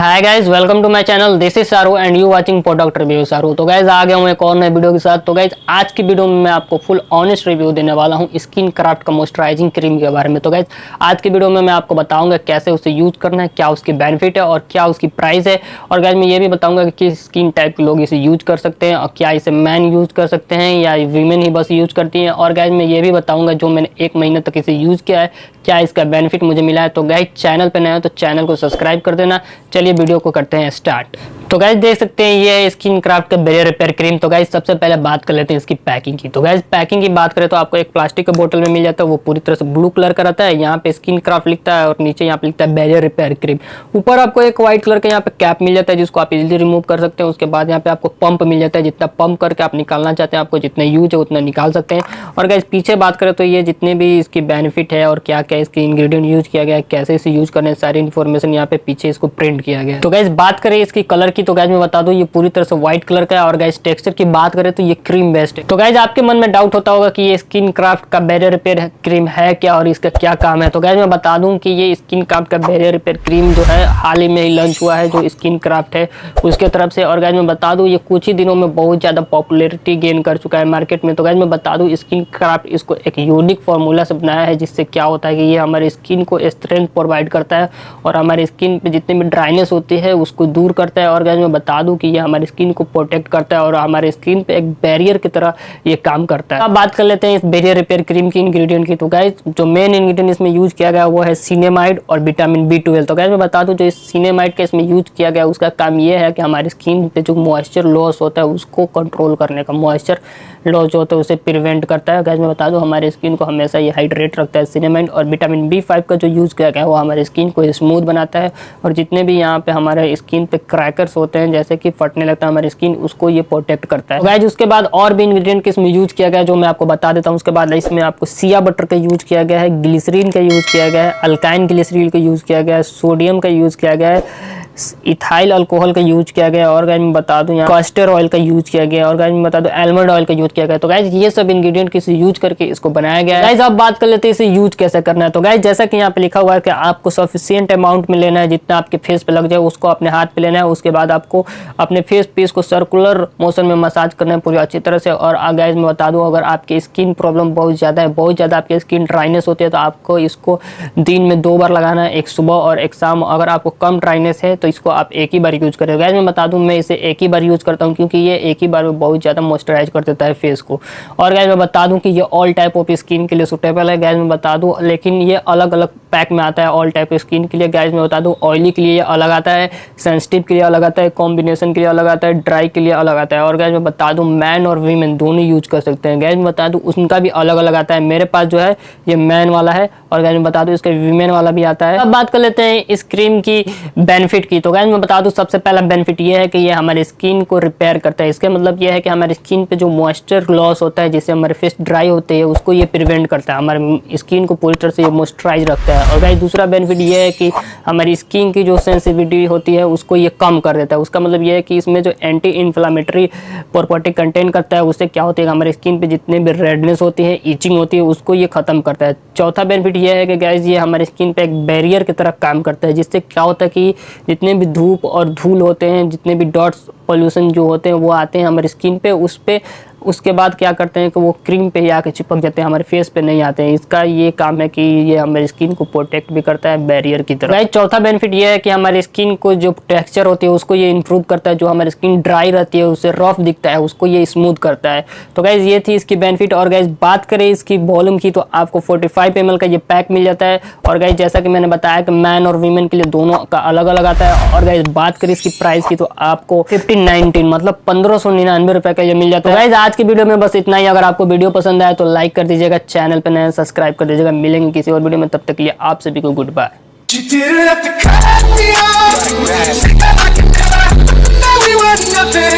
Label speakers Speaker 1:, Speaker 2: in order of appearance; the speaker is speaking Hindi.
Speaker 1: Hi guys, welcome to my channel. This is Shahrukh and you watching product review Shahrukh. तो गाइज आ गया हूँ एक और नए वीडियो के साथ। तो गाइज आज की वीडियो में मैं आपको फुल ऑनेस्ट रिव्यू देने वाला हूँ स्किन क्राफ्ट का मॉइस्चराइजिंग क्रीम के बारे में। तो गाइज आज की वीडियो में मैं आपको बताऊंगा कैसे उसे यूज करना है, क्या उसकी बेनिफिट है और क्या उसकी प्राइस है। और गाइज मैं ये भी बताऊंगा कि किस स्किन टाइप के लोग इसे यूज कर सकते हैं और क्या इसे मैन यूज कर सकते हैं या वीमेन ही बस यूज करती हैं। और गाइज मैं ये भी बताऊंगा जो मैंने 1 महीने तक इसे यूज किया है, क्या इसका बेनिफिट मुझे मिला है। तो गाइज चैनल पे नए हो तो चैनल को सब्सक्राइब कर देना। चलिए वीडियो को करते हैं स्टार्ट। तो गाइज देख सकते हैं ये है स्किन क्राफ्ट का बैरियर रिपेयर क्रीम। तो गाइज सबसे पहले बात कर लेते हैं इसकी पैकिंग की। तो गाइज पैकिंग की बात करें तो आपको एक प्लास्टिक के बोतल में मिल जाता है, वो पूरी तरह से ब्लू कलर का रहता है। यहाँ पे स्किन क्राफ्ट लिखता है और नीचे यहाँ पे लिखता है बैरियर रिपेयर क्रीम। ऊपर आपको एक व्हाइट कलर का यहाँ पे कैप मिल जाता है जिसको आप इजीली रिमूव कर सकते हैं। उसके बाद यहाँ पे आपको पंप मिल जाता है, जितना पंप करके आप निकालना चाहते हैं, आपको जितना यूज है उतना निकाल सकते हैं। और गाइज पीछे बात करें तो ये जितने भी इसकी बेनिफिट है और क्या क्या इसके इंग्रेडिएंट यूज किया गया है, कैसे इसे यूज करना है, सारी इन्फॉर्मेशन यहाँ पे पीछे इसको प्रिंट किया गया है। तो गाइज बात करें इसकी कलर की तो गाइज मैं बता दूं ये पूरी तरह से व्हाइट कलर का है। और गाइज टेक्सचर की बात करें तो ये क्रीम बेस्ड है। तो गाइज आपके मन में डाउट होता होगा कि ये स्किन क्राफ्ट का बैरियर रिपेयर क्रीम है क्या और इसका क्या काम है। तो गाइज मैं बता दूं कि ये स्किन क्राफ्ट का बैरियर रिपेयर क्रीम जो है हाल ही में ही लॉन्च हुआ है, जो स्किन क्राफ्ट है उसके तरफ से। और गाइज मैं बता दूं ये कुछ ही दिनों में बहुत ज्यादा पॉपुलैरिटी गेन कर चुका है मार्केट में। तो गाइज मैं बता दूं स्किन क्राफ्ट इसको एक यूनिक फॉर्मूला से बनाया है, जिससे क्या होता है कि ये हमारे स्किन को स्ट्रेंथ प्रोवाइड करता है और हमारी स्किन पे जितनी भी ड्राइनेस होती है उसको दूर करता है। और गाइज मैं बता दूं कि ये हमारी स्किन को प्रोटेक्ट करता है और हमारे स्किन पे एक बैरियर की तरह ये काम करता है। अब बात कर लेते हैं इस बैरियर रिपेयर क्रीम की इंग्रेडिएंट की। तो गाइज जो मेन इंग्रेडिएंट इसमें यूज किया गया वो है सिनेमाइड और विटामिन B12। तो गाइज मैं बता दूं जो इस सिनेमाइड का इसमें यूज किया गया उसका काम ये है कि हमारी स्किन पे जो मॉइस्चर लॉस होता है उसको कंट्रोल करने का, मॉइस्चर लॉस जो होता है उसे प्रिवेंट करता है। गाइज मैं बता दूं हमारे स्किन को हमेशा ये हाइड्रेट रखता है सिनेमाइड। और विटामिन B5 का जो यूज किया गया है वो हमारे स्किन को स्मूथ बनाता है और जितने भी यहाँ पे हमारे स्किन पे क्रैकर्स होते हैं जैसे कि फटने लगता है हमारी स्किन, उसको ये प्रोटेक्ट करता है। गाइज उसके बाद और भी इंग्रेडिएंट इसमें यूज किया गया है जो मैं आपको बता देता हूँ। उसके बाद इसमें आपको सिया बटर का यूज किया गया है, ग्लिसरीन का यूज किया गया है, अल्काइन ग्लिसरीन का यूज किया गया है, सोडियम का यूज किया गया है, इथाइल अल्कोहल का यूज किया गया। और गाइज मैं बता दूं यहाँ कास्टर ऑयल का यूज किया गया। और गाइज मैं बता दूं आलमंड ऑयल का यूज किया गया। तो गाइज ये सब इंग्रेडिएंट किसी यूज करके इसको बनाया गया है। गाइज अब बात कर लेते हैं इसे यूज कैसे करना है। तो गाइज जैसा कि यहाँ पे लिखा हुआ है कि आपको सफिशिएंट अमाउंट में लेना है, जितना आपके फेस पे लग जाए उसको अपने हाथ पे लेना है। उसके बाद आपको अपने फेस पे इसको सर्कुलर मोशन में मसाज करना है पूरी अच्छी तरह से। और गाइज मैं बता दूं अगर आपकी स्किन प्रॉब्लम बहुत ज्यादा है, बहुत ज्यादा आपकी स्किन ड्राइनेस होती है तो आपको इसको दिन में 2 बार लगाना है, एक सुबह और एक शाम। अगर आपको कम ड्राइनेस है तो इसको आप एक ही बार यूज करें। गाइज मैं बता दूं मैं इसे एक ही बार यूज करता हूं क्योंकि ये एक ही बार में बहुत ज्यादा मॉइस्चराइज कर देता है फेस को। और गाइज मैं बता दूं कि ये ऑल टाइप ऑफ स्किन के लिए सूटेबल है। गाइज मैं बता दूं लेकिन ये अलग अलग पैक में आता है ऑल टाइप स्किन के लिए। गाइज मैं बता दूं ऑयली के लिए ये अलग आता है, सेंसिटिव के लिए अलग आता है, कॉम्बिनेशन के लिए अलग आता है, ड्राई के लिए अलग आता है। और गाइज मैं बता दूं मैन और वीमेन दोनों यूज कर सकते हैं। गाइज मैं बता दूं उनका भी अलग अलग आता है। मेरे पास जो है ये मैन वाला है और गाइज मैं बता दूं इसका वीमेन वाला भी आता है। अब बात कर लेते हैं इस क्रीम की बेनिफिट की। तो गाइज मैं बता दूं सबसे पहला बेनिफिट ये है कि ये हमारे स्किन को रिपेयर करता है। इसका मतलब ये है कि हमारी स्किन पे जो मॉइस्चर लॉस होता है जिससे हमारे फेस ड्राई होते हैं उसको ये प्रिवेंट करता है, हमारे स्किन को पूरी तरह से ये मॉइस्चराइज रखता है। और गाइस दूसरा बेनिफिट ये है कि हमारी स्किन की जो सेंसिटिविटी होती है उसको ये कम कर देता है। उसका मतलब ये है कि इसमें जो एंटी इन्फ्लामेटरी प्रॉपर्टी कंटेन करता है उससे क्या होता है हमारे स्किन पे जितने भी रेडनेस होती है, इचिंग होती है उसको ये खत्म करता है। चौथा बेनिफिट ये है कि गाइस ये हमारे स्किन पे एक बैरियर की तरह काम करता है, जिससे क्या होता है कि जितने भी धूप और धूल होते हैं, जितने भी डॉट्स पॉल्यूशन जो होते हैं वो आते हैं हमारी स्किन पे, उस पे उसके बाद क्या करते हैं कि वो क्रीम पे ही आके चिपक जाते हैं, हमारे फेस पे नहीं आते हैं। इसका ये काम है कि ये हमारी स्किन को प्रोटेक्ट भी करता है बैरियर की तरह। गाइस चौथा बेनिफिट ये है कि हमारी स्किन को जो टेक्सचर होती है उसको ये इंप्रूव करता है। जो हमारी स्किन ड्राई रहती है उससे रफ दिखता है उसको ये स्मूथ करता है। तो गाइस ये थी इसकी बेनिफिट। और गाइस बात करें इसकी वॉल्यूम की तो आपको 45 ml का ये पैक मिल जाता है। और गाइस जैसा कि मैंने बताया कि मैन और वीमेन के लिए दोनों का अलग अलग आता है। और गाइस बात करें इसकी प्राइस की तो आपको 1519 मतलब 1599 रुपए का ये मिल जाता है। गाइस आज की वीडियो में बस इतना ही। अगर आपको वीडियो पसंद आए तो लाइक कर दीजिएगा, चैनल पर नए सब्सक्राइब कर दीजिएगा। मिलेंगे किसी और वीडियो में, तब तक के लिए आप सभी को goodbye. We were nothing.